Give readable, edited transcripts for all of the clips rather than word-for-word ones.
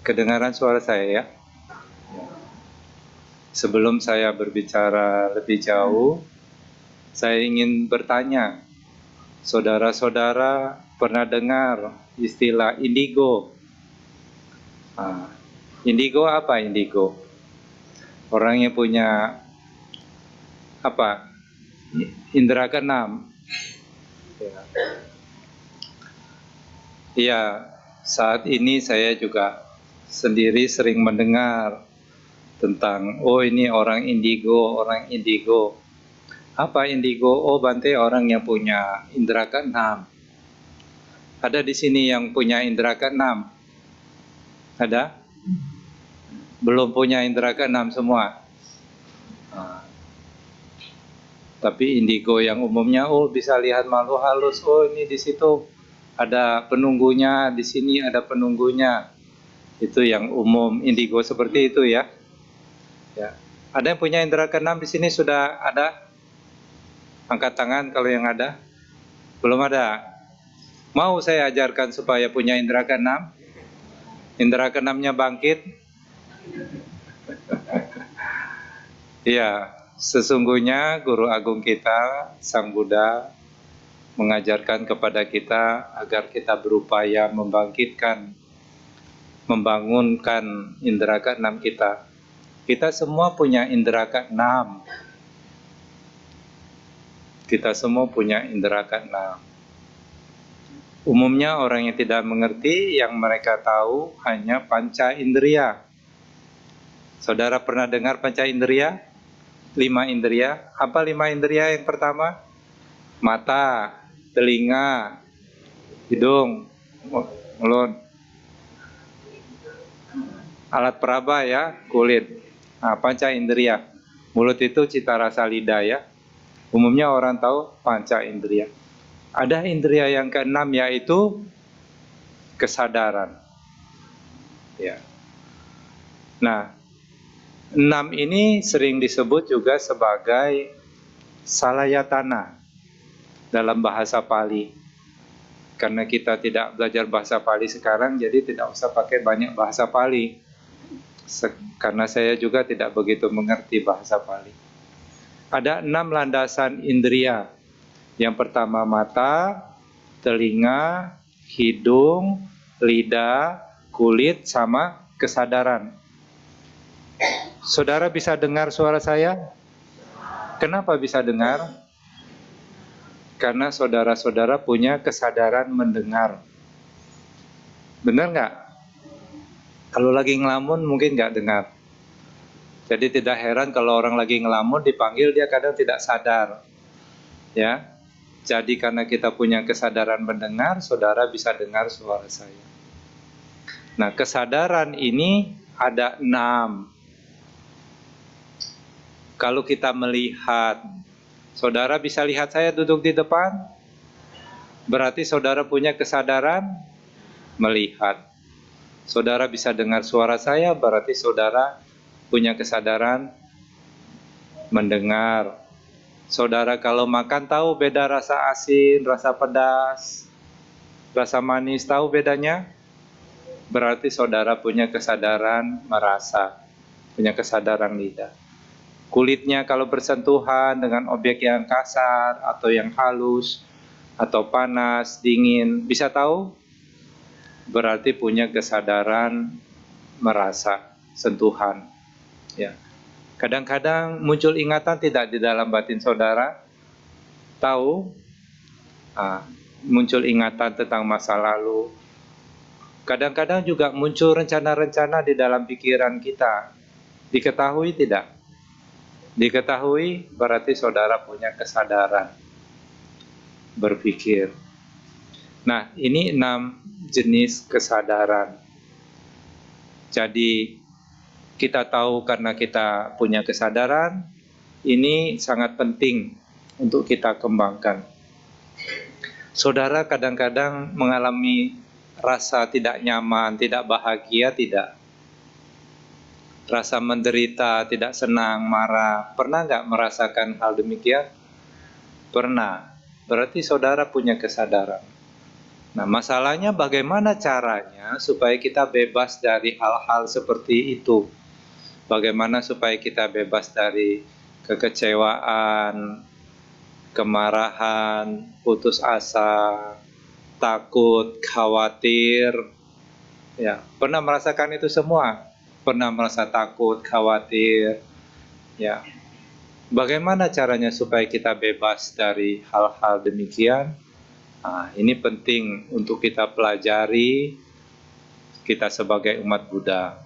Kedengaran suara saya ya? Sebelum saya berbicara lebih jauh, saya ingin bertanya, saudara-saudara pernah dengar istilah indigo? Indigo apa indigo? Orang yang punya apa? Indera keenam. Ya, saat ini saya juga sendiri sering mendengar tentang, oh ini orang indigo, orang indigo. Apa indigo? Oh Bante, orang yang punya indera keenam. Ada di sini yang punya indera keenam? Ada? Belum punya indera keenam semua? Tapi indigo yang umumnya, oh bisa lihat makhluk halus, oh ini di situ ada penunggunya, di sini ada penunggunya. Itu yang umum indigo seperti itu ya. Ya. Ada yang punya indera keenam di sini sudah ada? Angkat tangan kalau yang ada. Belum ada. Mau saya ajarkan supaya punya indera keenam? Indera keenamnya bangkit. Iya, sesungguhnya Guru Agung kita, Sang Buddha, mengajarkan kepada kita agar kita berupaya membangkitkan, membangunkan indera keenam kita. Kita semua punya indera keenam. Kita semua punya indera keenam. Umumnya orang yang tidak mengerti, yang mereka tahu hanya panca indera. Saudara pernah dengar panca indera? 5 indera. Apa 5 indera yang pertama? Mata, telinga, hidung, mulut. Alat peraba ya, kulit. Nah, panca indera. Mulut itu cita rasa lidah ya. Umumnya orang tahu panca indera. Ada indera yang keenam yaitu kesadaran. Ya. Nah, 6 ini sering disebut juga sebagai salayatana dalam bahasa Pali. Karena kita tidak belajar bahasa Pali sekarang, jadi tidak usah pakai banyak bahasa Pali. Karena saya juga tidak begitu mengerti bahasa Pali. Ada 6 landasan indera. Yang pertama mata, telinga, hidung, lidah, kulit, sama kesadaran. Saudara bisa dengar suara saya? Kenapa bisa dengar? Karena saudara-saudara punya kesadaran mendengar. Benar nggak? Kalau lagi ngelamun mungkin nggak dengar. Jadi tidak heran kalau orang lagi ngelamun dipanggil dia kadang tidak sadar. Ya. Jadi karena kita punya kesadaran mendengar, saudara bisa dengar suara saya. Nah, kesadaran ini ada 6. Kalau kita melihat, saudara bisa lihat saya duduk di depan, berarti saudara punya kesadaran melihat. Saudara bisa dengar suara saya, berarti saudara punya kesadaran mendengar. Saudara kalau makan tahu beda rasa asin, rasa pedas, rasa manis, tahu bedanya? Berarti saudara punya kesadaran merasa, punya kesadaran lidah. Kulitnya kalau bersentuhan dengan objek yang kasar atau yang halus atau panas, dingin, bisa tahu? Berarti punya kesadaran merasa sentuhan. Ya. Kadang-kadang muncul ingatan tidak di dalam batin saudara? Tahu? Muncul ingatan tentang masa lalu. Kadang-kadang juga muncul rencana-rencana di dalam pikiran kita. Diketahui tidak? Diketahui berarti saudara punya kesadaran berpikir. Nah, ini 6 jenis kesadaran. Jadi kita tahu karena kita punya kesadaran, ini sangat penting untuk kita kembangkan. Saudara kadang-kadang mengalami rasa tidak nyaman, tidak bahagia, tidak? Rasa menderita, tidak senang, marah. Pernah nggak merasakan hal demikian? Pernah. Berarti saudara punya kesadaran. Nah, masalahnya bagaimana caranya supaya kita bebas dari hal-hal seperti itu? Bagaimana supaya kita bebas dari kekecewaan, kemarahan, putus asa, takut, khawatir? Ya, pernah merasakan itu semua? Pernah merasa takut, khawatir? Ya, bagaimana caranya supaya kita bebas dari hal-hal demikian? Nah, ini penting untuk kita pelajari, kita sebagai umat Buddha.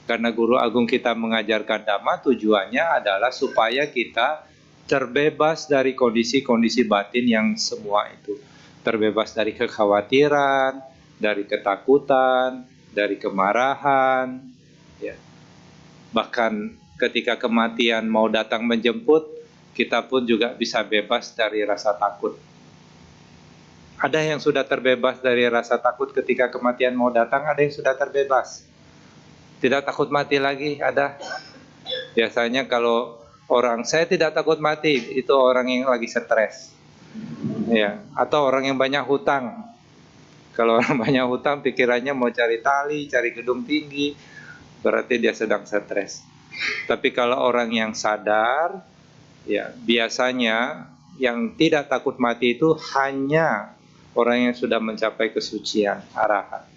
Karena Guru Agung kita mengajarkan Dhamma, tujuannya adalah supaya kita terbebas dari kondisi-kondisi batin yang semua itu. Terbebas dari kekhawatiran, dari ketakutan, dari kemarahan. Ya. Bahkan ketika kematian mau datang menjemput, kita pun juga bisa bebas dari rasa takut. Ada yang sudah terbebas dari rasa takut ketika kematian mau datang, ada yang sudah terbebas. Tidak takut mati lagi, ada. Biasanya kalau orang, saya tidak takut mati, itu orang yang lagi stres. Ya, atau orang yang banyak hutang. Kalau orang banyak hutang, pikirannya mau cari tali, cari gedung tinggi, berarti dia sedang stres. Tapi kalau orang yang sadar, ya biasanya yang tidak takut mati itu hanya orang yang sudah mencapai kesucian arahat.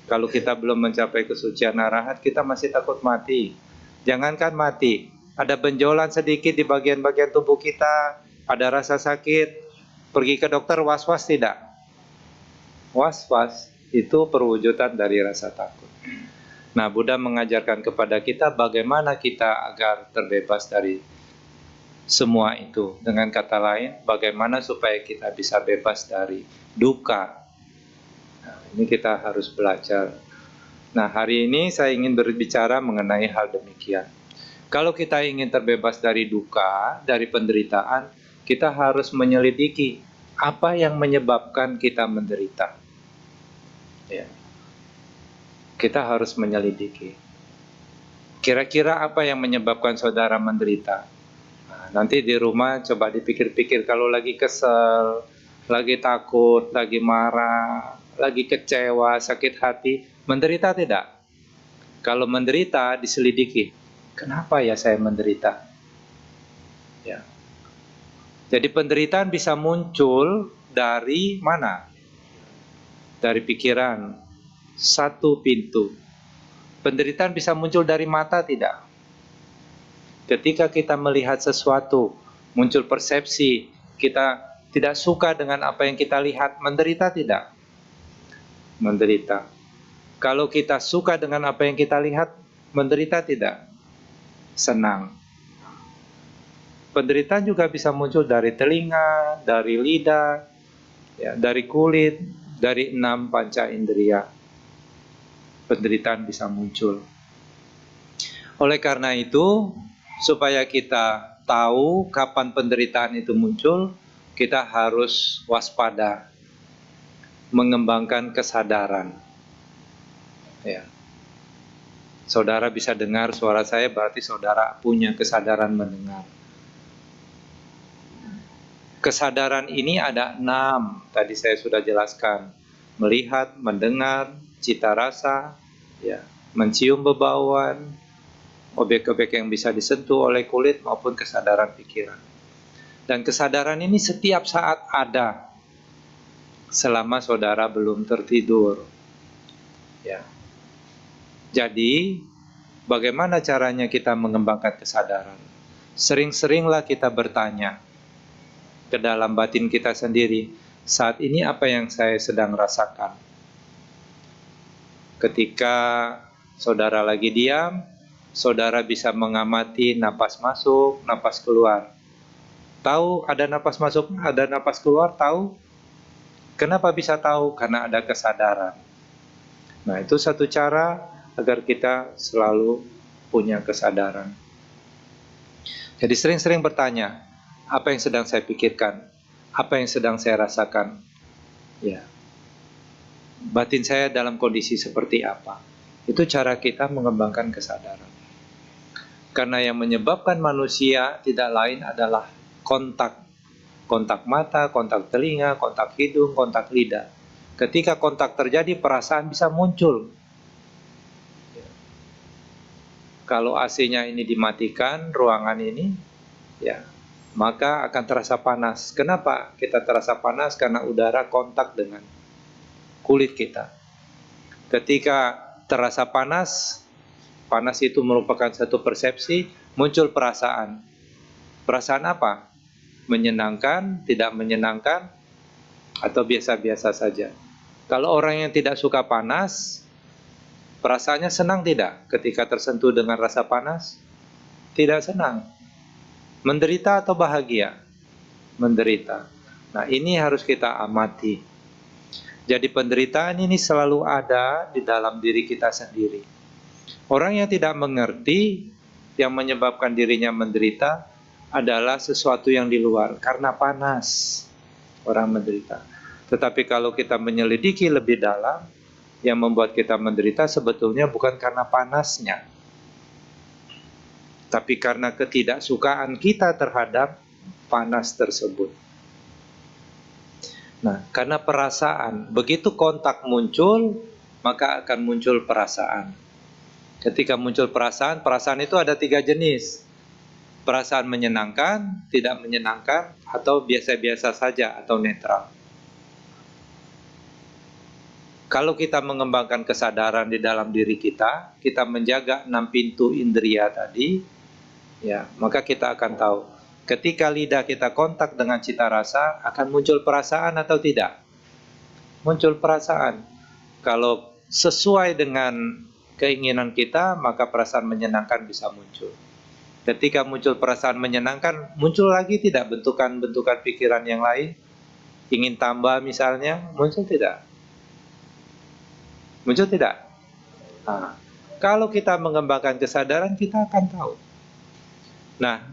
Kalau kita belum mencapai kesucian arahat, kita masih takut mati. Jangankan mati, ada benjolan sedikit di bagian-bagian tubuh kita, ada rasa sakit, pergi ke dokter was-was tidak? Was-was itu perwujudan dari rasa takut. Nah, Buddha mengajarkan kepada kita bagaimana kita agar terbebas dari semua itu. Dengan kata lain, bagaimana supaya kita bisa bebas dari duka. Nah, ini kita harus belajar. Nah, hari ini saya ingin berbicara mengenai hal demikian. Kalau kita ingin terbebas dari duka, dari penderitaan, kita harus menyelidiki apa yang menyebabkan kita menderita. Ya. Kita harus menyelidiki. Kira-kira apa yang menyebabkan saudara menderita? Nanti di rumah coba dipikir-pikir, kalau lagi kesel, lagi takut, lagi marah, lagi kecewa, sakit hati, menderita tidak? Kalau menderita, diselidiki. Kenapa ya saya menderita? Ya. Jadi penderitaan bisa muncul dari mana? Dari pikiran. Satu pintu. Penderitaan bisa muncul dari mata tidak? Ketika kita melihat sesuatu, muncul persepsi, kita tidak suka dengan apa yang kita lihat, menderita tidak? Menderita. Kalau kita suka dengan apa yang kita lihat, menderita tidak? Senang. Penderitaan juga bisa muncul dari telinga, dari lidah, ya, dari kulit, dari 6 panca indera. Penderitaan bisa muncul. Oleh karena itu, supaya kita tahu kapan penderitaan itu muncul, kita harus waspada, mengembangkan kesadaran. Ya. Saudara bisa dengar suara saya, berarti saudara punya kesadaran mendengar. Kesadaran ini ada 6, tadi saya sudah jelaskan. Melihat, mendengar, cita rasa, ya, mencium bebauan, objek-objek yang bisa disentuh oleh kulit maupun kesadaran pikiran. Dan kesadaran ini setiap saat ada selama saudara belum tertidur. Ya. Jadi, bagaimana caranya kita mengembangkan kesadaran? Sering-seringlah kita bertanya ke dalam batin kita sendiri, saat ini apa yang saya sedang rasakan? Ketika saudara lagi diam, saudara bisa mengamati napas masuk, napas keluar. Tahu ada napas masuk, ada napas keluar, tahu? Kenapa bisa tahu? Karena ada kesadaran. Nah, itu satu cara agar kita selalu punya kesadaran. Jadi sering-sering bertanya, apa yang sedang saya pikirkan? Apa yang sedang saya rasakan? Ya. Batin saya dalam kondisi seperti apa? Itu cara kita mengembangkan kesadaran. Karena yang menyebabkan manusia tidak lain adalah kontak. Kontak mata, kontak telinga, kontak hidung, kontak lidah. Ketika kontak terjadi, perasaan bisa muncul. Kalau AC-nya ini dimatikan, ruangan ini, ya, maka akan terasa panas. Kenapa kita terasa panas? Karena udara kontak dengan kulit kita. Ketika terasa panas, panas itu merupakan satu persepsi, muncul perasaan. Perasaan apa? Menyenangkan, tidak menyenangkan, atau biasa-biasa saja. Kalau orang yang tidak suka panas, perasaannya senang tidak ketika tersentuh dengan rasa panas? Tidak senang. Menderita atau bahagia? Menderita. Nah, ini harus kita amati. Jadi penderitaan ini selalu ada di dalam diri kita sendiri. Orang yang tidak mengerti, yang menyebabkan dirinya menderita adalah sesuatu yang di luar, karena panas orang menderita. Tetapi kalau kita menyelidiki lebih dalam, yang membuat kita menderita sebetulnya bukan karena panasnya, tapi karena ketidaksukaan kita terhadap panas tersebut. Nah, karena perasaan, begitu kontak muncul, maka akan muncul perasaan. Ketika muncul perasaan, perasaan itu ada 3 jenis. Perasaan menyenangkan, tidak menyenangkan, atau biasa-biasa saja, atau netral. Kalau kita mengembangkan kesadaran di dalam diri kita, kita menjaga 6 pintu indera tadi, ya, maka kita akan tahu. Ketika lidah kita kontak dengan cita rasa, akan muncul perasaan atau tidak? Muncul perasaan. Kalau sesuai dengan keinginan kita, maka perasaan menyenangkan bisa muncul. Ketika muncul perasaan menyenangkan, muncul lagi tidak bentukan-bentukan pikiran yang lain? Ingin tambah misalnya, muncul tidak? Muncul tidak? Nah, kalau kita mengembangkan kesadaran, kita akan tahu. Nah,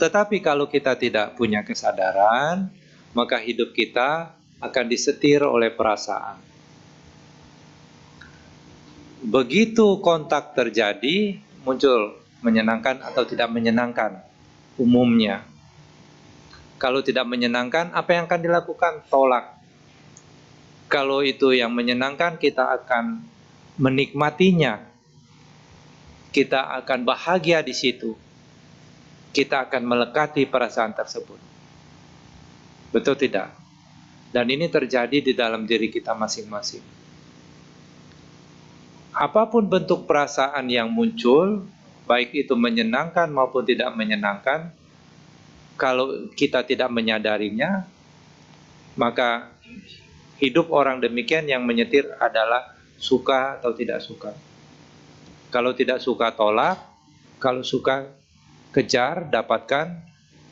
tetapi kalau kita tidak punya kesadaran, maka hidup kita akan disetir oleh perasaan. Begitu kontak terjadi, muncul menyenangkan atau tidak menyenangkan umumnya. Kalau tidak menyenangkan, apa yang akan dilakukan? Tolak. Kalau itu yang menyenangkan, kita akan menikmatinya. Kita akan bahagia di situ. Kita akan melekati perasaan tersebut. Betul tidak? Dan ini terjadi di dalam diri kita masing-masing. Apapun bentuk perasaan yang muncul, baik itu menyenangkan maupun tidak menyenangkan, kalau kita tidak menyadarinya, maka hidup orang demikian yang menyetir adalah suka atau tidak suka. Kalau tidak suka, tolak. Kalau suka, kejar, dapatkan,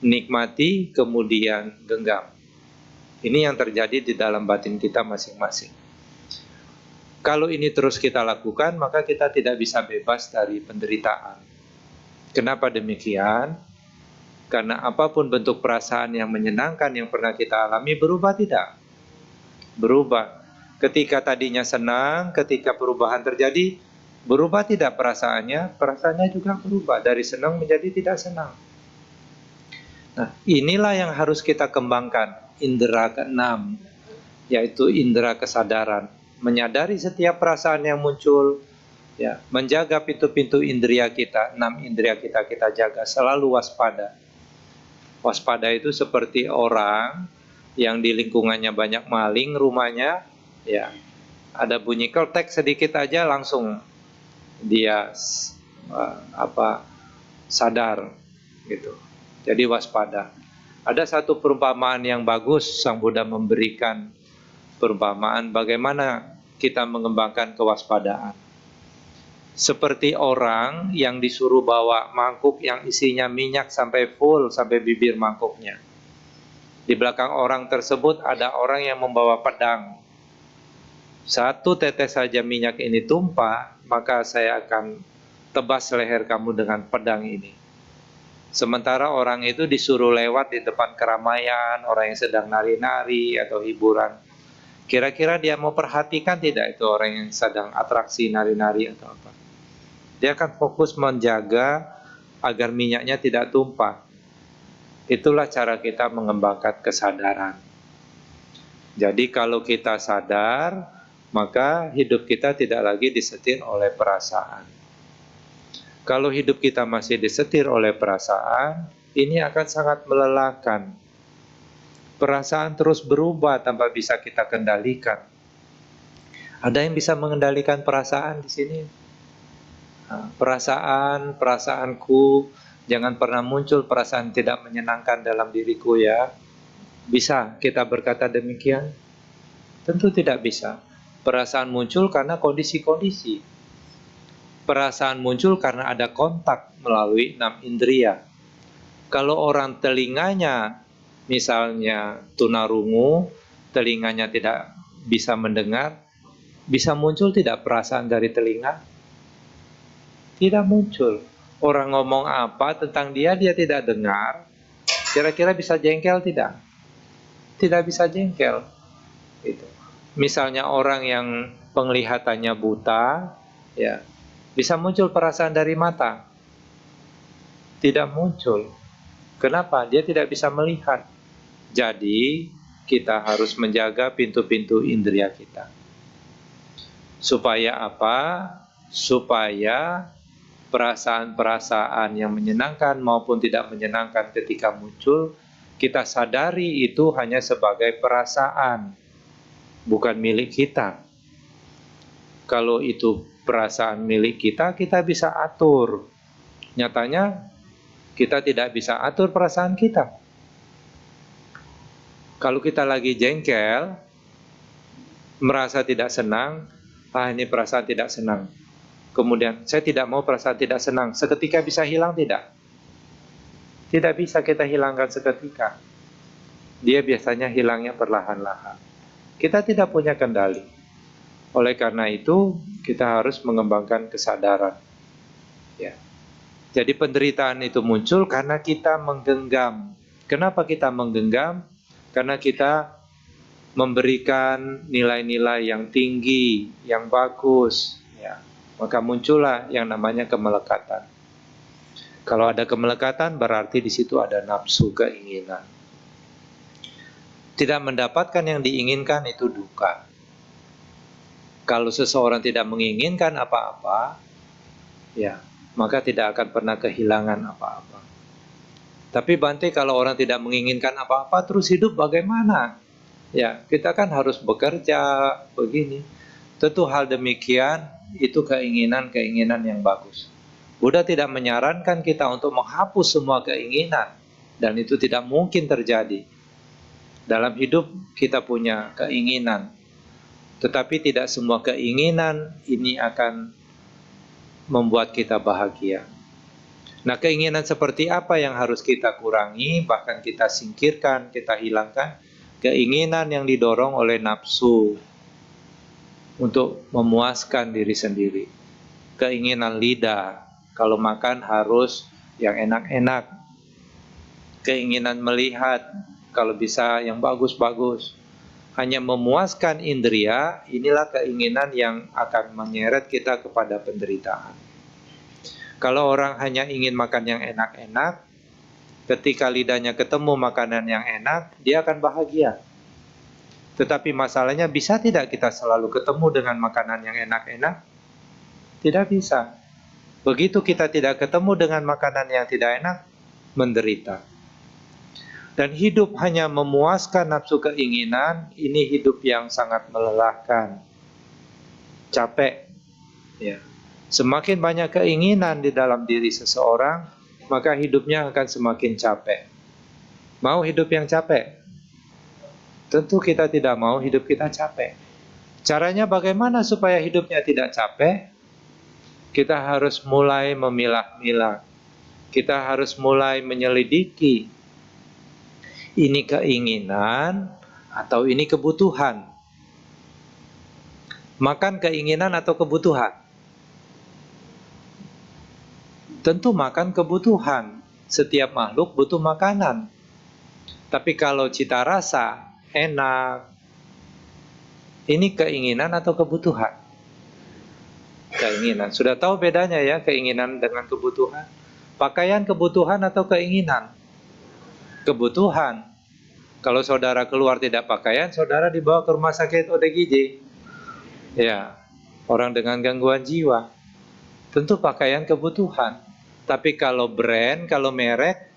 nikmati, kemudian genggam. Ini yang terjadi di dalam batin kita masing-masing. Kalau ini terus kita lakukan, maka kita tidak bisa bebas dari penderitaan. Kenapa demikian? Karena apapun bentuk perasaan yang menyenangkan yang pernah kita alami, berubah tidak? Berubah. Ketika tadinya senang, ketika perubahan terjadi, berubah tidak perasaannya? Perasaannya juga berubah, dari senang menjadi tidak senang. Nah, inilah yang harus kita kembangkan, indera ke-6, yaitu indera kesadaran. Menyadari setiap perasaan yang muncul, ya, menjaga pintu-pintu indera kita, 6 indera kita jaga, selalu waspada. Waspada itu seperti orang yang di lingkungannya banyak maling rumahnya, ya, ada bunyi keltek sedikit aja langsung dia sadar gitu. Jadi waspada. Ada satu perumpamaan yang bagus, Sang Buddha memberikan perumpamaan bagaimana kita mengembangkan kewaspadaan. Seperti orang yang disuruh bawa mangkuk yang isinya minyak sampai full, sampai bibir mangkuknya. Di belakang orang tersebut ada orang yang membawa pedang. Satu tetes saja minyak ini tumpah, maka saya akan tebas leher kamu dengan pedang ini. Sementara orang itu disuruh lewat di depan keramaian, orang yang sedang nari-nari atau hiburan. Kira-kira dia mau perhatikan tidak itu orang yang sedang atraksi nari-nari atau apa? Dia akan fokus menjaga agar minyaknya tidak tumpah. Itulah cara kita mengembangkan kesadaran. Jadi kalau kita sadar, maka hidup kita tidak lagi disetir oleh perasaan. Kalau hidup kita masih disetir oleh perasaan, ini akan sangat melelahkan. Perasaan terus berubah tanpa bisa kita kendalikan. Ada yang bisa mengendalikan perasaan di sini? Perasaanku, jangan pernah muncul perasaan tidak menyenangkan dalam diriku ya. Bisa kita berkata demikian? Tentu tidak bisa. Perasaan muncul karena kondisi-kondisi. Perasaan muncul karena ada kontak melalui 6 indria. Kalau orang telinganya misalnya tunarungu, telinganya tidak bisa mendengar, bisa muncul tidak perasaan dari telinga? Tidak muncul. Orang ngomong apa tentang dia tidak dengar, kira-kira bisa jengkel tidak? Tidak bisa jengkel. Gitu. Misalnya orang yang penglihatannya buta, ya, bisa muncul perasaan dari mata? Tidak muncul. Kenapa? Dia tidak bisa melihat. Jadi, kita harus menjaga pintu-pintu indera kita. Supaya apa? Supaya perasaan-perasaan yang menyenangkan maupun tidak menyenangkan ketika muncul, kita sadari itu hanya sebagai perasaan, bukan milik kita. Kalau itu perasaan milik kita, kita bisa atur. Nyatanya, kita tidak bisa atur perasaan kita. Kalau kita lagi jengkel, merasa tidak senang, ini perasaan tidak senang. Kemudian, saya tidak mau perasaan tidak senang. Seketika bisa hilang tidak? Tidak bisa kita hilangkan seketika. Dia biasanya hilangnya perlahan-lahan. Kita tidak punya kendali. Oleh karena itu, kita harus mengembangkan kesadaran. Ya. Jadi penderitaan itu muncul karena kita menggenggam. Kenapa kita menggenggam? Karena kita memberikan nilai-nilai yang tinggi, yang bagus, ya. Maka muncullah yang namanya kemelekatan. Kalau ada kemelekatan berarti di situ ada nafsu, keinginan. Tidak mendapatkan yang diinginkan itu duka. Kalau seseorang tidak menginginkan apa-apa, ya, maka tidak akan pernah kehilangan apa-apa. Tapi Bante, kalau orang tidak menginginkan apa-apa terus hidup bagaimana? Ya, kita kan harus bekerja begini. Tentu hal demikian itu keinginan-keinginan yang bagus. Buddha tidak menyarankan kita untuk menghapus semua keinginan, dan itu tidak mungkin terjadi. Dalam hidup kita punya keinginan, tetapi tidak semua keinginan ini akan membuat kita bahagia. Nah, keinginan seperti apa yang harus kita kurangi, bahkan kita singkirkan, kita hilangkan? Keinginan yang didorong oleh nafsu untuk memuaskan diri sendiri. Keinginan lidah, kalau makan harus yang enak-enak. Keinginan melihat, kalau bisa yang bagus-bagus. Hanya memuaskan indria, inilah keinginan yang akan menyeret kita kepada penderitaan. Kalau orang hanya ingin makan yang enak-enak, ketika lidahnya ketemu makanan yang enak, dia akan bahagia. Tetapi masalahnya, bisa tidak kita selalu ketemu dengan makanan yang enak-enak? Tidak bisa. Begitu kita tidak ketemu dengan makanan yang tidak enak, menderita. Dan hidup hanya memuaskan nafsu keinginan, ini hidup yang sangat melelahkan. Capek. Ya. Semakin banyak keinginan di dalam diri seseorang, maka hidupnya akan semakin capek. Mau hidup yang capek? Tentu kita tidak mau hidup kita capek. Caranya bagaimana supaya hidupnya tidak capek? Kita harus mulai memilah-milah. Kita harus mulai menyelidiki. Ini keinginan atau ini kebutuhan? Makan keinginan atau kebutuhan? Tentu makan kebutuhan. Setiap makhluk butuh makanan. Tapi kalau cita rasa enak, ini keinginan atau kebutuhan? Keinginan. Sudah tahu bedanya ya, keinginan dengan kebutuhan? Pakaian kebutuhan atau keinginan? Kebutuhan. Kalau saudara keluar tidak pakaian, saudara dibawa ke rumah sakit ODGJ. Ya, orang dengan gangguan jiwa. Tentu pakaian kebutuhan. Tapi kalau brand, kalau merek,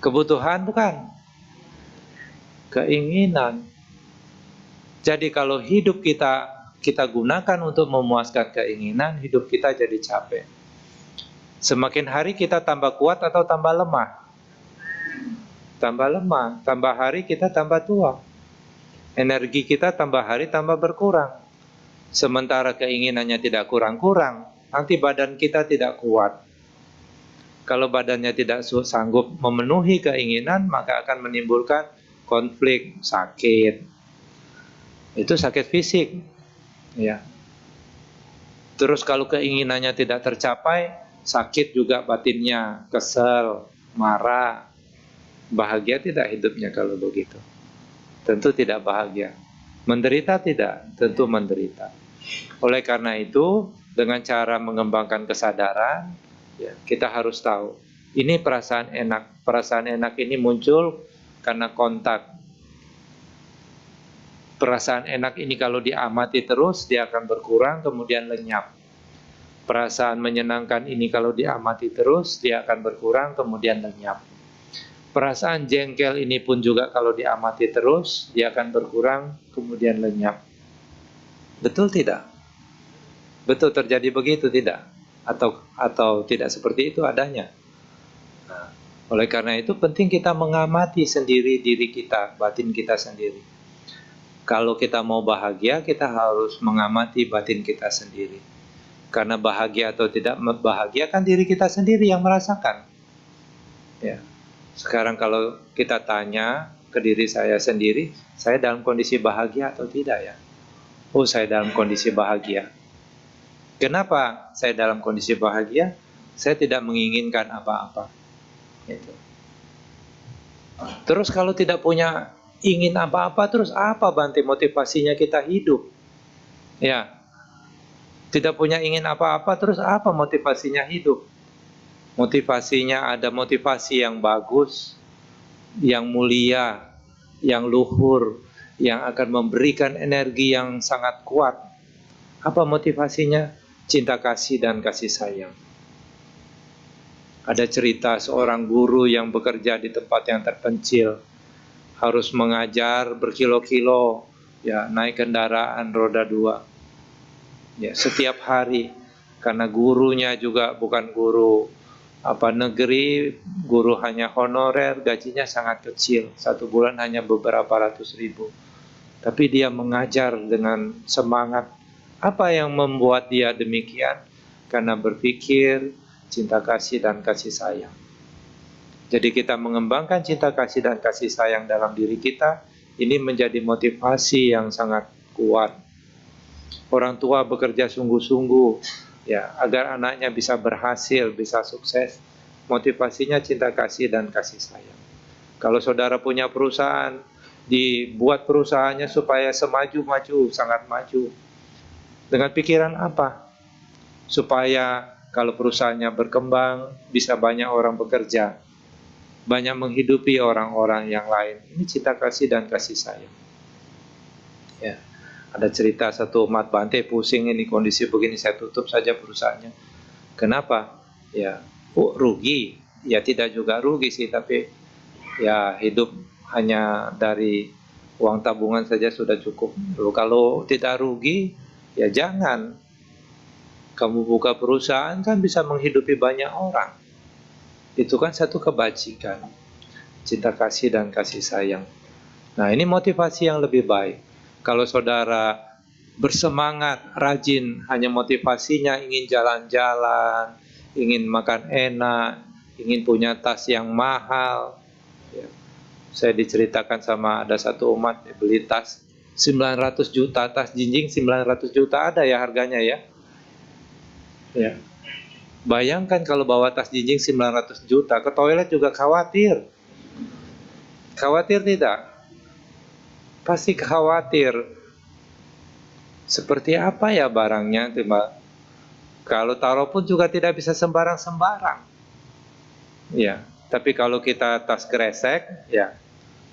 kebutuhan bukan. Keinginan. Jadi kalau hidup kita gunakan untuk memuaskan keinginan, hidup kita jadi capek. Semakin hari kita tambah kuat atau tambah lemah? Tambah lemah, tambah hari kita tambah tua. Energi kita tambah hari tambah berkurang. Sementara keinginannya tidak kurang-kurang, nanti badan kita tidak kuat. Kalau badannya tidak sanggup memenuhi keinginan, maka akan menimbulkan konflik, sakit. Itu sakit fisik. Ya. Terus kalau keinginannya tidak tercapai, sakit juga batinnya, kesel, marah. Bahagia tidak hidupnya kalau begitu? Tentu tidak bahagia. Menderita tidak? Tentu menderita. Oleh karena itu, dengan cara mengembangkan kesadaran, ya, kita harus tahu, ini perasaan enak. Perasaan enak ini muncul karena kontak. Perasaan enak ini kalau diamati terus, dia akan berkurang, kemudian lenyap. Perasaan menyenangkan ini kalau diamati terus, dia akan berkurang, kemudian lenyap. Perasaan jengkel ini pun juga kalau diamati terus, dia akan berkurang, kemudian lenyap. Betul tidak? Betul terjadi begitu tidak? Atau tidak seperti itu adanya? Nah, oleh karena itu penting kita mengamati sendiri diri kita, batin kita sendiri. Kalau kita mau bahagia, kita harus mengamati batin kita sendiri. Karena bahagia atau tidak bahagia kan diri kita sendiri yang merasakan. Ya. Sekarang kalau kita tanya ke diri saya sendiri, saya dalam kondisi bahagia atau tidak ya? Oh, saya dalam kondisi bahagia. Kenapa saya dalam kondisi bahagia? Saya tidak menginginkan apa-apa. Gitu. Terus kalau tidak punya ingin apa-apa, terus apa Bante motivasinya kita hidup? Ya, tidak punya ingin apa-apa, terus apa motivasinya hidup? Motivasinya ada motivasi yang bagus, yang mulia, yang luhur, yang akan memberikan energi yang sangat kuat. Apa motivasinya? Cinta kasih dan kasih sayang. Ada cerita seorang guru yang bekerja di tempat yang terpencil, harus mengajar berkilo-kilo, ya, naik kendaraan roda 2, ya, setiap hari, karena gurunya juga bukan guru negeri, guru hanya honorer, gajinya sangat kecil, 1 bulan hanya beberapa ratus ribu. Tapi dia mengajar dengan semangat. Apa yang membuat dia demikian? Karena berpikir cinta kasih dan kasih sayang. Jadi kita mengembangkan cinta kasih dan kasih sayang dalam diri kita, ini menjadi motivasi yang sangat kuat. Orang tua bekerja sungguh-sungguh, ya, agar anaknya bisa berhasil, bisa sukses. Motivasinya cinta kasih dan kasih sayang. Kalau saudara punya perusahaan, dibuat perusahaannya supaya semaju-maju, sangat maju. Dengan pikiran apa? Supaya kalau perusahaannya berkembang, bisa banyak orang bekerja, banyak menghidupi orang-orang yang lain. Ini cinta kasih dan kasih sayang. Ya. Ada cerita satu umat Bante, pusing ini kondisi begini, saya tutup saja perusahaannya. Kenapa? Ya, rugi. Ya tidak juga rugi sih, tapi ya hidup hanya dari uang tabungan saja sudah cukup. Lalu kalau tidak rugi, ya jangan. Kamu buka perusahaan kan bisa menghidupi banyak orang. Itu kan satu kebajikan. Cinta kasih dan kasih sayang. Nah, ini motivasi yang lebih baik. Kalau saudara bersemangat, rajin, hanya motivasinya ingin jalan-jalan, ingin makan enak, ingin punya tas yang mahal. Ya. Saya diceritakan sama ada satu umat, beli tas 900 juta, tas jinjing 900 juta ada ya harganya ya. Ya. Bayangkan kalau bawa tas jinjing 900 juta, ke toilet juga khawatir. Khawatir tidak? Pasti khawatir. Seperti apa ya barangnya? Kalau taruh pun juga tidak bisa sembarang-sembarang. Ya, Tapi kalau kita tas kresek, ya,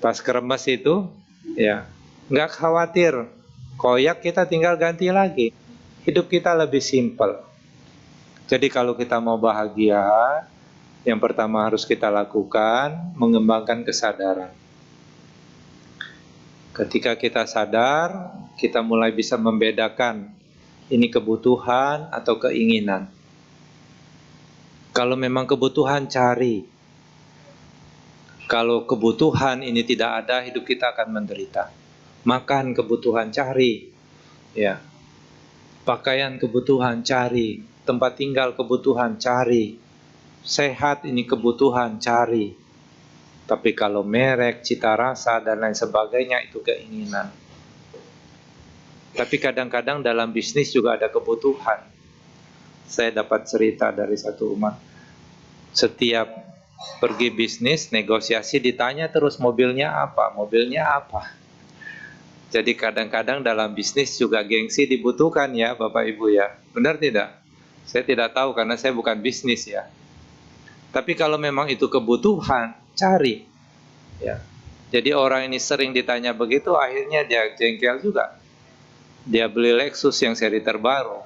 tas kremes itu, ya, nggak khawatir. Koyak kita tinggal ganti lagi. Hidup kita lebih simpel. Jadi kalau kita mau bahagia, yang pertama harus kita lakukan, mengembangkan kesadaran. Ketika kita sadar, kita mulai bisa membedakan ini kebutuhan atau keinginan. Kalau memang kebutuhan, cari. Kalau kebutuhan ini tidak ada, hidup kita akan menderita. Makan kebutuhan, cari. Ya. Pakaian kebutuhan, cari. Tempat tinggal kebutuhan, cari. Sehat ini kebutuhan, cari. Tapi kalau merek, cita rasa, dan lain sebagainya, itu keinginan. Tapi kadang-kadang dalam bisnis juga ada kebutuhan. Saya dapat cerita dari satu umat. Setiap pergi bisnis, negosiasi, ditanya terus mobilnya apa, mobilnya apa. Jadi kadang-kadang dalam bisnis juga gengsi dibutuhkan ya Bapak Ibu ya. Benar tidak? Saya tidak tahu karena saya bukan bisnis ya. Tapi kalau memang itu kebutuhan, cari. Ya. Jadi orang ini sering ditanya begitu, akhirnya dia jengkel juga. Dia beli Lexus yang seri terbaru.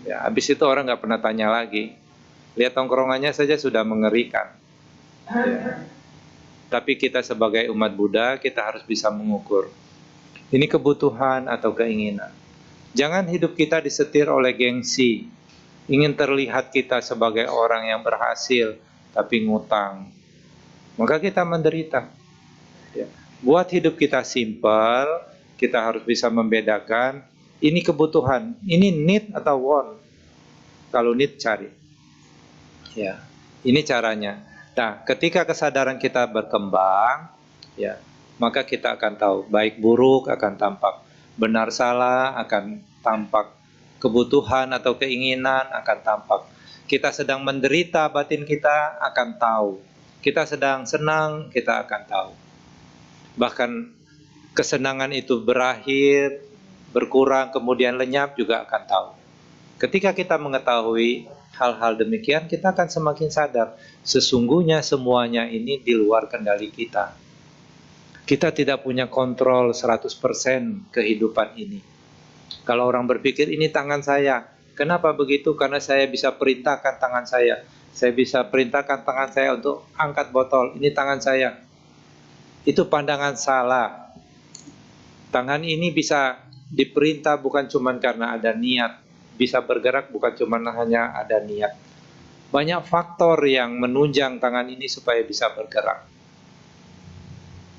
Ya, habis itu orang nggak pernah tanya lagi. Lihat tongkrongannya saja sudah mengerikan. Ya. Tapi kita sebagai umat Buddha, kita harus bisa mengukur. Ini kebutuhan atau keinginan. Jangan hidup kita disetir oleh gengsi. Ingin terlihat kita sebagai orang yang berhasil, tapi ngutang. Maka kita menderita. Ya. Buat hidup kita simpel, kita harus bisa membedakan, ini kebutuhan, ini need atau want. Kalau need, cari. Ya, ini caranya. Nah, ketika kesadaran kita berkembang, ya, maka kita akan tahu, baik buruk akan tampak, benar salah akan tampak, kebutuhan atau keinginan akan tampak. Kita sedang menderita, batin kita akan tahu. Kita sedang senang, kita akan tahu. Bahkan kesenangan itu berakhir, berkurang, kemudian lenyap juga akan tahu. Ketika kita mengetahui hal-hal demikian, kita akan semakin sadar, sesungguhnya semuanya ini di luar kendali kita. Kita tidak punya kontrol 100% kehidupan ini. Kalau orang berpikir ini tangan saya, kenapa begitu? Karena saya bisa perintahkan tangan saya. Saya bisa perintahkan tangan saya untuk angkat botol, ini tangan saya. Itu pandangan salah. Tangan ini bisa diperintah bukan cuma karena ada niat. Bisa bergerak bukan cuma hanya ada niat. Banyak faktor yang menunjang tangan ini supaya bisa bergerak.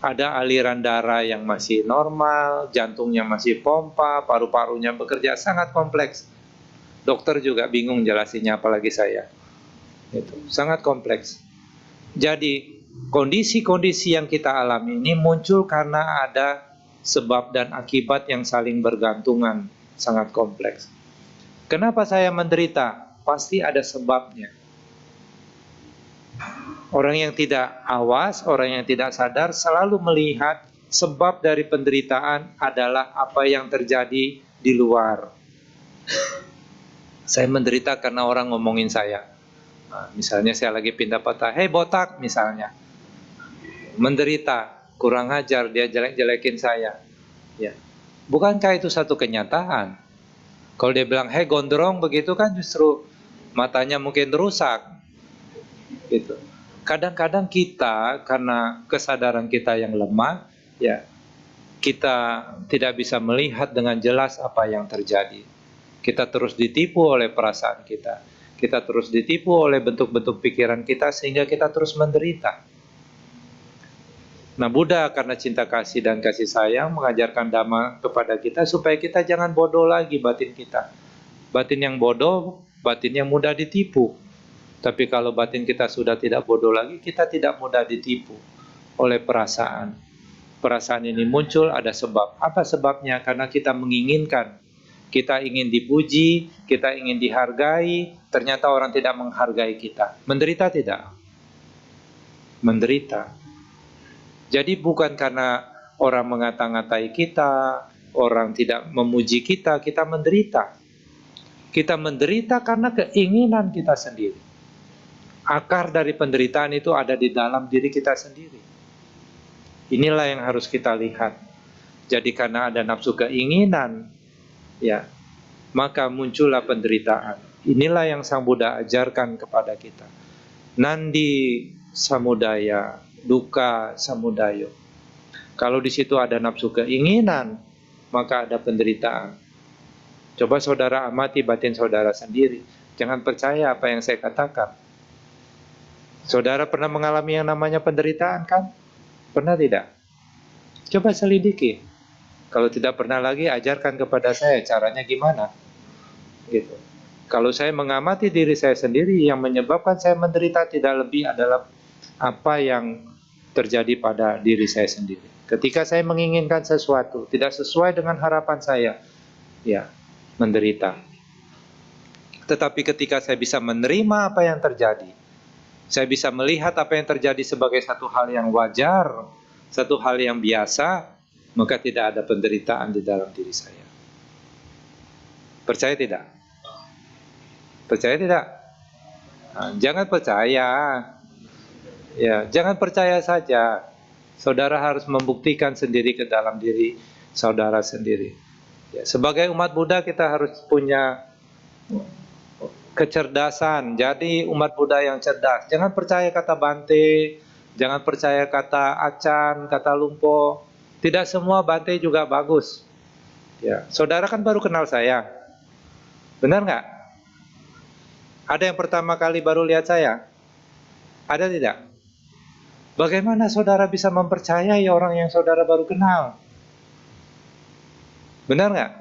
Ada aliran darah yang masih normal, jantungnya masih pompa, paru-parunya bekerja, sangat kompleks. Dokter juga bingung jelasinnya, apalagi saya. Itu sangat kompleks. Jadi kondisi-kondisi yang kita alami ini muncul karena ada sebab dan akibat yang saling bergantungan, sangat kompleks. Kenapa saya menderita? Pasti ada sebabnya. Orang yang tidak awas, orang yang tidak sadar selalu melihat sebab dari penderitaan adalah apa yang terjadi di luar. Saya menderita karena orang ngomongin saya. Nah, misalnya saya lagi pindah patah, hei botak misalnya. Menderita, kurang ajar, dia jelek-jelekin saya. Ya. Bukankah itu satu kenyataan? Kalau dia bilang, hei gondrong, begitu kan justru matanya mungkin rusak. Gitu. Kadang-kadang kita, karena kesadaran kita yang lemah, ya, kita tidak bisa melihat dengan jelas apa yang terjadi. Kita terus ditipu oleh perasaan kita. Kita terus ditipu oleh bentuk-bentuk pikiran kita sehingga kita terus menderita. Nah, Buddha karena cinta kasih dan kasih sayang mengajarkan dhamma kepada kita supaya kita jangan bodoh lagi batin kita. Batin yang bodoh, batin yang mudah ditipu. Tapi kalau batin kita sudah tidak bodoh lagi, kita tidak mudah ditipu oleh perasaan. Perasaan ini muncul ada sebab. Apa sebabnya? Karena kita menginginkan. Kita ingin dipuji, kita ingin dihargai, ternyata orang tidak menghargai kita. Menderita tidak? Menderita. Jadi bukan karena orang mengata-ngatai kita, orang tidak memuji kita, kita menderita. Kita menderita karena keinginan kita sendiri. Akar dari penderitaan itu ada di dalam diri kita sendiri. Inilah yang harus kita lihat. Jadi karena ada nafsu keinginan, ya, maka muncullah penderitaan. Inilah yang Sang Buddha ajarkan kepada kita. Nandi samudaya, duka samudayo. Kalau di situ ada nafsu keinginan, maka ada penderitaan. Coba saudara amati batin saudara sendiri. Jangan percaya apa yang saya katakan. Saudara pernah mengalami yang namanya penderitaan kan? Pernah tidak? Coba selidiki. Kalau tidak pernah lagi, ajarkan kepada saya caranya gimana. Gitu. Kalau saya mengamati diri saya sendiri, yang menyebabkan saya menderita tidak lebih adalah apa yang terjadi pada diri saya sendiri. Ketika saya menginginkan sesuatu tidak sesuai dengan harapan saya, ya, menderita. Tetapi ketika saya bisa menerima apa yang terjadi, saya bisa melihat apa yang terjadi sebagai satu hal yang wajar, satu hal yang biasa, maka tidak ada penderitaan di dalam diri saya. Percaya tidak? Percaya tidak? Nah, jangan percaya. Ya, jangan percaya saja. Saudara harus membuktikan sendiri ke dalam diri saudara sendiri. Ya, sebagai umat Buddha kita harus punya kecerdasan. Jadi umat Buddha yang cerdas. Jangan percaya kata Bante, jangan percaya kata Acan, kata Lumpo. Tidak semua Bante juga bagus. Ya, saudara kan baru kenal saya. Benar nggak? Ada yang pertama kali baru lihat saya? Ada tidak? Bagaimana saudara bisa mempercayai orang yang saudara baru kenal? Benar nggak?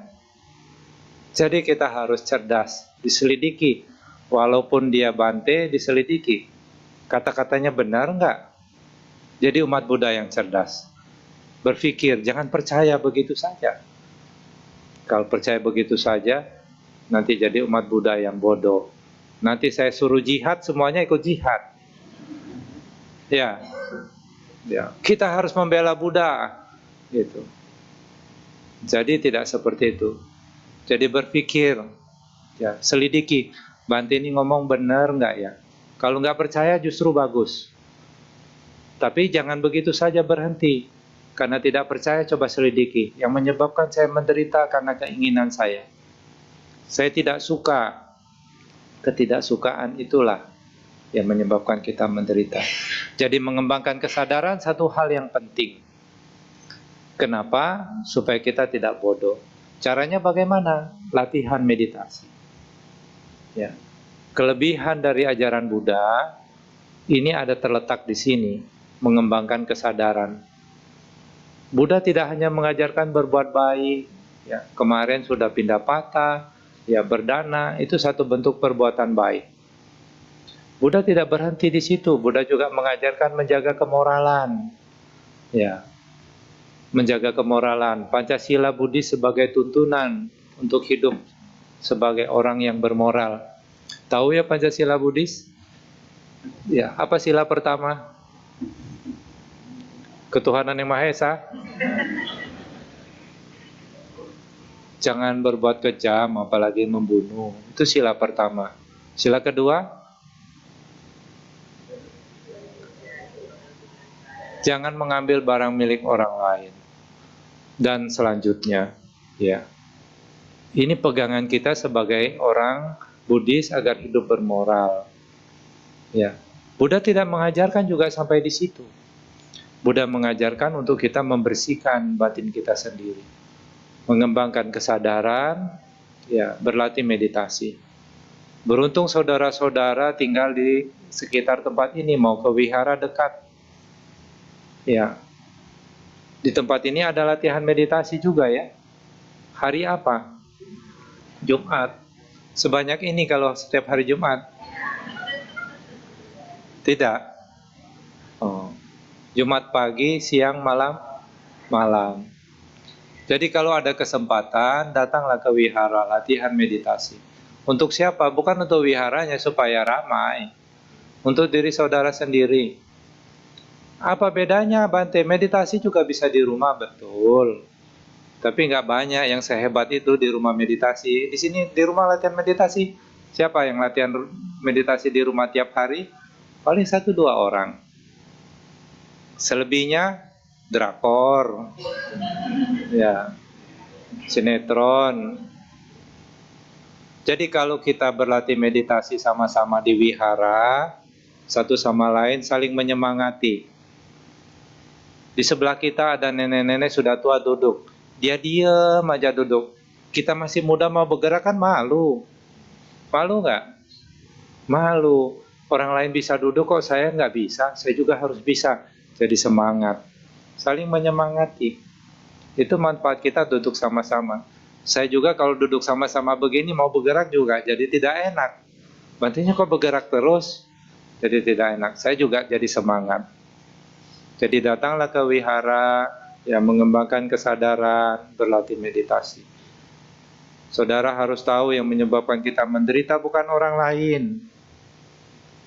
Jadi kita harus cerdas, diselidiki. Walaupun dia Bante, diselidiki. Kata-katanya benar nggak? Jadi umat Buddha yang cerdas. Berpikir, jangan percaya begitu saja. Kalau percaya begitu saja, nanti jadi umat Buddha yang bodoh. Nanti saya suruh jihad, semuanya ikut jihad. Ya, ya, kita harus membela Buddha, gitu. Jadi tidak seperti itu. Jadi berpikir, ya, selidiki. Bante ini ngomong benar nggak ya? Kalau nggak percaya justru bagus. Tapi jangan begitu saja berhenti. Karena tidak percaya coba selidiki. Yang menyebabkan saya menderita karena keinginan saya. Saya tidak suka. Ketidaksukaan itulah yang menyebabkan kita menderita. Jadi mengembangkan kesadaran satu hal yang penting. Kenapa? Supaya kita tidak bodoh. Caranya bagaimana? Latihan meditasi. Ya. Kelebihan dari ajaran Buddha ini ada terletak di sini, mengembangkan kesadaran. Buddha tidak hanya mengajarkan berbuat baik, ya, kemarin sudah pindah patah, ya, berdana, itu satu bentuk perbuatan baik. Buddha tidak berhenti di situ. Buddha juga mengajarkan menjaga kemoralan. Ya. Menjaga kemoralan. Pancasila Buddhis sebagai tuntunan untuk hidup sebagai orang yang bermoral. Tahu ya Pancasila Buddhis? Ya, apa sila pertama? Ketuhanan yang Maha Esa. Jangan berbuat kejam, apalagi membunuh. Itu sila pertama. Sila kedua, jangan mengambil barang milik orang lain. Dan selanjutnya, ya. Ini pegangan kita sebagai orang Buddhis agar hidup bermoral. Ya. Buddha tidak mengajarkan juga sampai di situ. Buddha mengajarkan untuk kita membersihkan batin kita sendiri. Mengembangkan kesadaran, ya, berlatih meditasi. Beruntung saudara-saudara tinggal di sekitar tempat ini, mau ke wihara dekat. Ya, di tempat ini ada latihan meditasi juga ya. Hari apa? Jumat. Sebanyak ini kalau setiap hari Jumat? Tidak. Oh. Jumat pagi, siang, malam? Malam. Jadi kalau ada kesempatan, datanglah ke wihara, latihan meditasi. Untuk siapa? Bukan untuk wiharanya supaya ramai. Untuk diri saudara sendiri. Apa bedanya Bante? Meditasi juga bisa di rumah, betul. Tapi nggak banyak yang sehebat itu di rumah meditasi. Di sini di rumah latihan meditasi. Siapa yang latihan meditasi di rumah tiap hari? Paling 1-2 orang. Selebihnya drakor, ya, sinetron. Jadi kalau kita berlatih meditasi sama-sama di wihara, satu sama lain saling menyemangati. Di sebelah kita ada nenek-nenek sudah tua duduk, dia diam aja duduk. Kita masih muda mau bergerak kan malu. Malu nggak? Malu. Orang lain bisa duduk kok saya nggak bisa, saya juga harus bisa. Jadi semangat, saling menyemangati. Itu manfaat kita duduk sama-sama. Saya juga kalau duduk sama-sama begini mau bergerak juga jadi tidak enak. Bantunya kok bergerak terus, jadi tidak enak. Saya juga jadi semangat. Jadi datanglah ke wihara, ya, mengembangkan kesadaran, berlatih meditasi. Saudara harus tahu yang menyebabkan kita menderita bukan orang lain,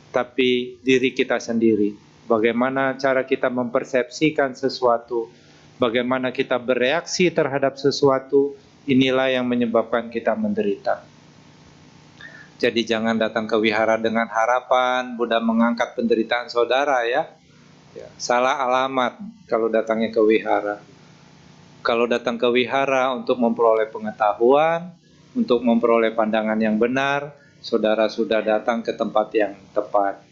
tapi diri kita sendiri. Bagaimana cara kita mempersepsikan sesuatu, bagaimana kita bereaksi terhadap sesuatu, inilah yang menyebabkan kita menderita. Jadi jangan datang ke wihara dengan harapan Buddha mengangkat penderitaan saudara, ya. Salah alamat kalau datangnya ke wihara. Kalau datang ke wihara untuk memperoleh pengetahuan, untuk memperoleh pandangan yang benar, saudara sudah datang ke tempat yang tepat.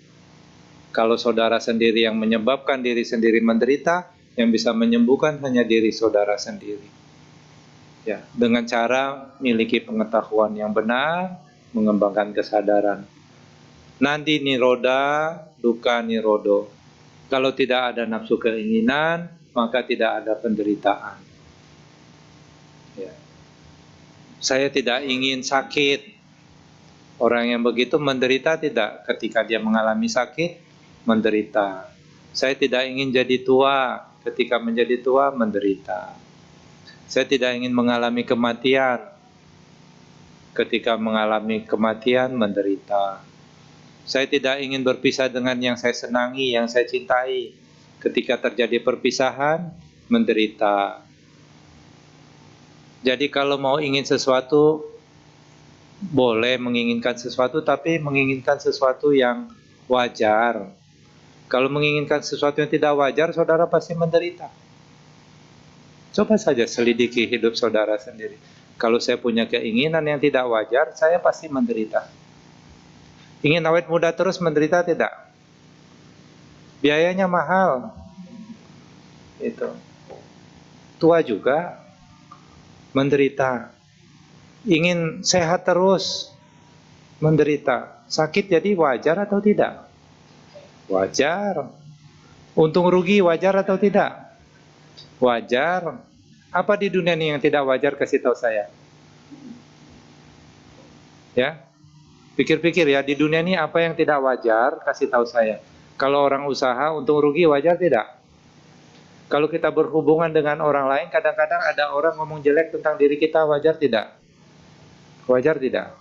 Kalau saudara sendiri yang menyebabkan diri sendiri menderita, yang bisa menyembuhkan hanya diri saudara sendiri. Ya, dengan cara miliki pengetahuan yang benar, mengembangkan kesadaran. Nandi niroda, duka nirodo. Kalau tidak ada nafsu keinginan, maka tidak ada penderitaan. Ya. Saya tidak ingin sakit. Orang yang begitu menderita tidak? Ketika dia mengalami sakit, menderita. Saya tidak ingin jadi tua. Ketika menjadi tua, menderita. Saya tidak ingin mengalami kematian. Ketika mengalami kematian, menderita. Saya tidak ingin berpisah dengan yang saya senangi, yang saya cintai. Ketika terjadi perpisahan, menderita. Jadi kalau mau ingin sesuatu, boleh menginginkan sesuatu, tapi menginginkan sesuatu yang wajar. Kalau menginginkan sesuatu yang tidak wajar, saudara pasti menderita. Coba saja selidiki hidup saudara sendiri. Kalau saya punya keinginan yang tidak wajar, saya pasti menderita. Ingin awet muda terus, menderita tidak? Biayanya mahal. Itu. Tua juga menderita. Ingin sehat terus, menderita. Sakit jadi wajar atau tidak? Wajar. Untung rugi wajar atau tidak? Wajar. Apa di dunia ini yang tidak wajar, kasih tahu saya. Ya, pikir-pikir ya, di dunia ini apa yang tidak wajar, kasih tahu saya. Kalau orang usaha untung rugi wajar tidak? Kalau kita berhubungan dengan orang lain, kadang-kadang ada orang ngomong jelek tentang diri kita, wajar tidak? Wajar tidak?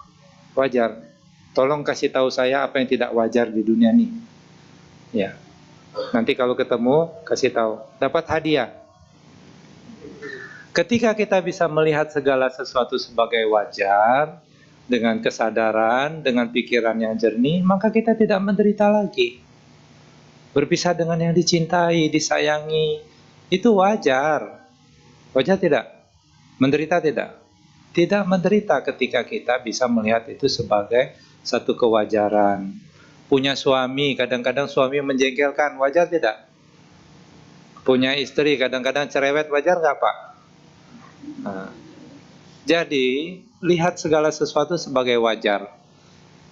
Wajar. Tolong kasih tahu saya apa yang tidak wajar di dunia ini. Ya. Nanti kalau ketemu, kasih tahu. Dapat hadiah. Ketika kita bisa melihat segala sesuatu sebagai wajar, dengan kesadaran, dengan pikiran yang jernih, maka kita tidak menderita lagi. Berpisah dengan yang dicintai, disayangi, itu wajar. Wajar tidak? Menderita tidak? Tidak menderita ketika kita bisa melihat itu sebagai satu kewajaran. Punya suami, kadang-kadang suami menjengkelkan, wajar tidak? Punya istri, kadang-kadang cerewet, wajar nggak Pak? Nah, jadi, lihat segala sesuatu sebagai wajar.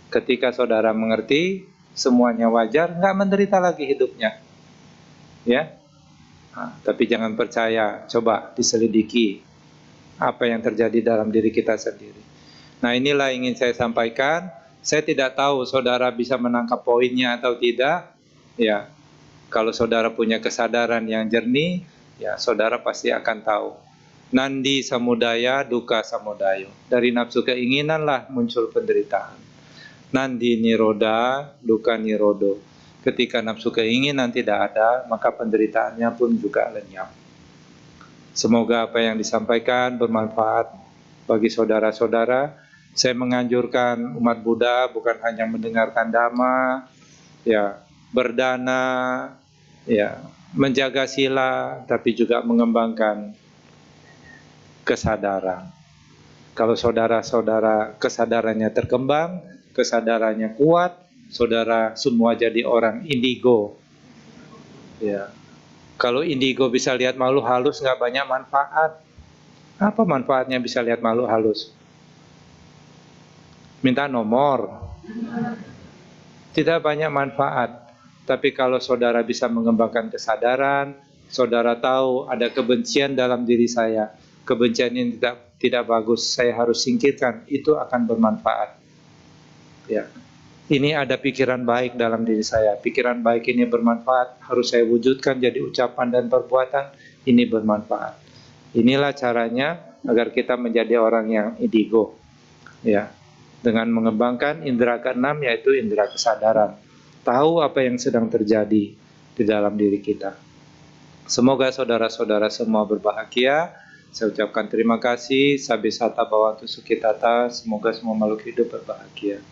Ketika saudara mengerti, semuanya wajar, nggak menderita lagi hidupnya. Ya. Nah, tapi jangan percaya, coba diselidiki apa yang terjadi dalam diri kita sendiri. Nah, inilah yang ingin saya sampaikan. Saya tidak tahu saudara bisa menangkap poinnya atau tidak. Ya, kalau saudara punya kesadaran yang jernih, ya saudara pasti akan tahu. Nandi samudaya, duka samudayo. Dari nafsu keinginanlah muncul penderitaan. Nandi niroda, duka nirodo. Ketika nafsu keinginan tidak ada, maka penderitaannya pun juga lenyap. Semoga apa yang disampaikan bermanfaat bagi saudara-saudara. Saya menganjurkan umat Buddha bukan hanya mendengarkan dhamma, ya, berdana, ya, menjaga sila, tapi juga mengembangkan kesadaran. Kalau saudara-saudara kesadarannya terkembang, kesadarannya kuat, saudara semua jadi orang indigo. Ya. Kalau indigo bisa lihat makhluk halus, nggak banyak manfaat. Apa manfaatnya bisa lihat makhluk halus? Minta nomor. Tidak banyak manfaat. Tapi kalau saudara bisa mengembangkan kesadaran, saudara tahu ada kebencian dalam diri saya, kebencian ini tidak bagus, saya harus singkirkan, itu akan bermanfaat. Ya. Ini ada pikiran baik dalam diri saya, pikiran baik ini bermanfaat, harus saya wujudkan jadi ucapan dan perbuatan, ini bermanfaat. Inilah caranya agar kita menjadi orang yang indigo, ya, dengan mengembangkan indera keenam, yaitu indera kesadaran, tahu apa yang sedang terjadi di dalam diri kita. Semoga saudara-saudara semua berbahagia. Saya ucapkan terima kasih. Sabisata Bhavantu Sukhitata. Semoga semua makhluk hidup berbahagia.